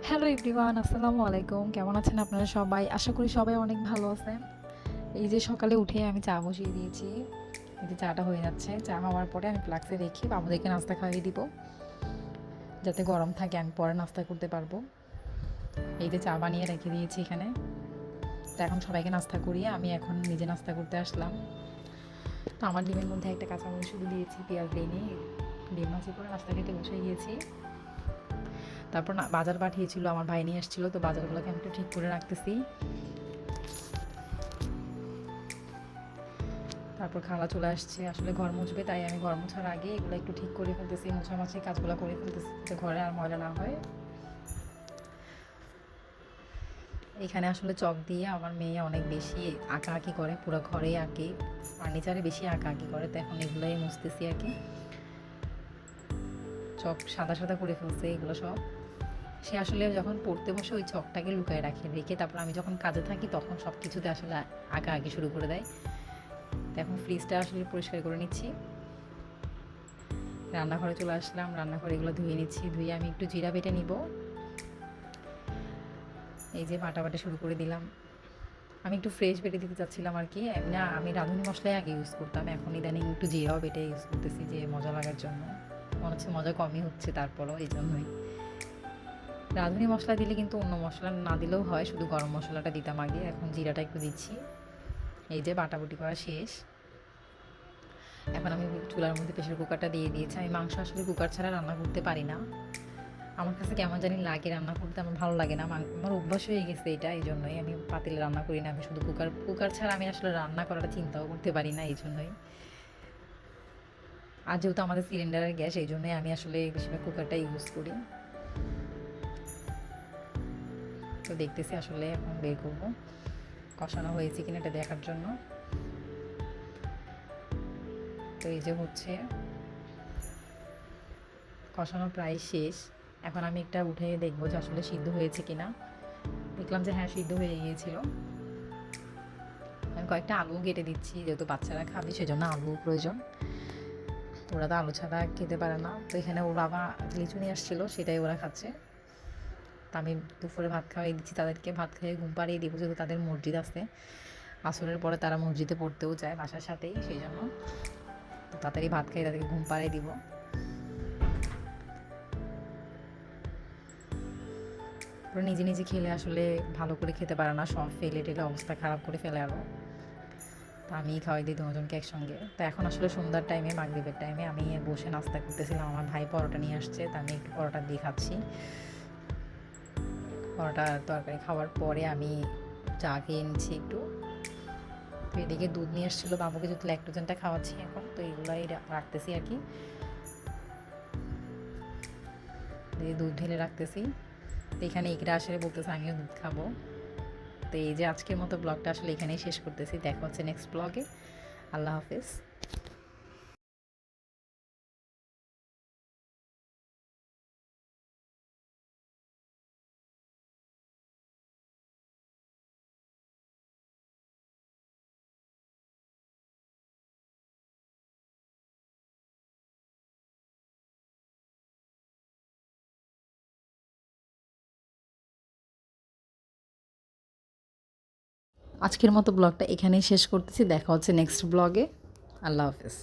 Hello everyone, আসসালামু আলাইকুম। কেমন আছেন আপনারা সবাই? আশা করি সবাই অনেক ভালো আছেন। এই যে সকালে উঠে আমি চা বসিয়ে দিয়েছি। এই যে চাটা হয়ে যাচ্ছে। চা হওয়ার পরে আমি ফ্লাক্সে রেখে বাবুদেরকে নাস্তা খাইয়ে দিব, যাতে গরম থাকে আমি পরে নাস্তা করতে পারবো। এই যে চা বানিয়ে রেখে দিয়েছি এখানে। তো এখন সবাইকে নাস্তা করিয়ে আমি এখন নিজে নাস্তা করতে আসলাম। তো আমার ডিমের মধ্যে একটা কাঁচামরিচ শুধু দিয়েছি, পেঁয়াজ দিইনি। ডিম ভাজি করে নাস্তা খেতে বসে গিয়েছি। তারপর না বাজার পাঠিয়েছিল, আমার ভাই নিয়ে এসেছিলো, তো বাজারগুলোকে আমি একটু ঠিক করে রাখতেছি। তারপর খালা চলে আসছে, আসলে ঘর মুছবে, তাই আমি ঘর মোছার আগে এগুলো একটু ঠিক করে ফেলতেছি, মোছামাছি কাজগুলো করে ফেলতেছি যাতে ঘরে আর ময়লা না হয়। এখানে আসলে চক দিয়ে আমার মেয়ে অনেক বেশি আঁকাআঁকি করে, পুরো ঘরে আঁকে, ফার্নিচারে বেশি আঁকাআঁকি করে, তো এখন এগুলোই মুছতেছি আর কি। চক সাদা সাদা করে ফেলছে এগুলো সব। সে আসলে যখন পড়তে বসে ওই চকটাকে লুকায় রেখে তারপর আমি যখন কাজে থাকি তখন সব কিছুতে আসলে আঁকাআঁকি শুরু করে দেয়। তো এখন ফ্রিজটা আসলে পরিষ্কার করে নিচ্ছি। রান্নাঘরে চলে আসলাম, রান্নাঘরে এগুলো ধুয়ে নিচ্ছি, ধুয়ে আমি একটু জিরা বেটে নিব। এই যে বাটা শুরু করে দিলাম। আমি একটু ফ্রেশ বেটে দিতে চাচ্ছিলাম আর কি। না, আমি রাঁধুনি মশলাই আগে ইউজ করতাম, এখন ইদানিং একটু জিরাও বেটে ইউজ করতেছি যে মজা লাগার জন্য। মনে হচ্ছে মজা কমই হচ্ছে, তারপরও এই জন্যই। রাঁধুনি মশলা দিলে কিন্তু অন্য মশলা না দিলেও হয়, শুধু গরম মশলাটা দিতাম আগে, এখন জিরাটা একটু দিচ্ছি। এই যে বাটাবুটি করা শেষ। এখন আমি চুলার মধ্যে প্রেশার কুকারটা দিয়ে দিয়েছি। আমি মাংস আসলে কুকার ছাড়া রান্না করতে পারি না। আমার কাছে কেমন জানি লাগে রান্না করতে, আমার ভালো লাগে না। আমার অভ্যাস হয়ে গেছে এটা, এই জন্যই আমি পাতিলে রান্না করি না। আমি শুধু কুকার ছাড়া আমি আসলে রান্না করাটা চিন্তাও করতে পারি না, এই জন্যই। আর যেহেতু আমাদের সিলিন্ডারের গ্যাস, এই জন্যই আমি আসলে বেশিরভাগ কুকারটা ইউজ করি। তো দেখতেছি আসলে এখন বের করবো কষানো হয়েছে কিনা এটা দেখার জন্য। তো এই যে হচ্ছে কষানো প্রায় শেষ। এখন আমি একটা উঠে দেখবো যে আসলে সিদ্ধ হয়েছে কিনা। দেখলাম যে হ্যাঁ, সিদ্ধ হয়ে গিয়েছিল। আমি কয়েকটা আলু কেটে দিচ্ছি, যেহেতু বাচ্চারা খাবে সেজন্য আলু প্রয়োজন। ওরা তো আলু ছাড়া খেতে পারে না। তো এখানে ওর বাবা লিচু নিয়ে আসছিলো, সেটাই ওরা খাচ্ছে। তা আমি দুপুরে ভাত খাওয়াই দিচ্ছি তাদেরকে, ভাত খাইয়ে ঘুম পাড়িয়ে দিব, যেহেতু তাদের মসজিদ আছে। আসরের পরে তারা মসজিদে পড়তেও যায় বাসার সাথেই, সেই জন্য তো তাড়াতাড়ি ভাত খাইয়ে তাদেরকে ঘুম পাড়িয়ে দিব। ওরা নিজে নিজে খেলে আসলে ভালো করে খেতে পারে না, সব ফেলে টেলে অবস্থা খারাপ করে ফেলে আরও। তো আমিই খাওয়াই দিই দুজনকে একসঙ্গে। তো এখন আসলে সন্ধ্যার টাইমে, মাগরিবের টাইমে আমি বসে নাস্তা করতেছিলাম। আমার ভাই পরোটা নিয়ে আসছে, তা আমি একটু পরোটা দিয়ে খাচ্ছি। পরোটা তরকারি খাওয়ার পরে আমি চা খেয়ে নিচ্ছি একটু। তো এদিকে দুধ নিয়ে এসেছিলো, বাবুকে যেহেতু ল্যাকটোজেনটা খাওয়াচ্ছি এখন, তো এগুলাই রাখতেছি আর কি। দুধ ঢেলে রাখতেছি। তো এখানে ইকরা আসলে বলতেছে আমিও দুধ খাবো। তো এই যে আজকের মতো ব্লগটা আসলে এখানেই শেষ করতেছি। দেখা হচ্ছে নেক্সট ব্লগে। আল্লাহ হাফেজ। আজকের মতো ব্লগটা এখানেই শেষ করতেছি। দেখা হচ্ছে নেক্সট ব্লগে। আল্লাহ হাফেজ।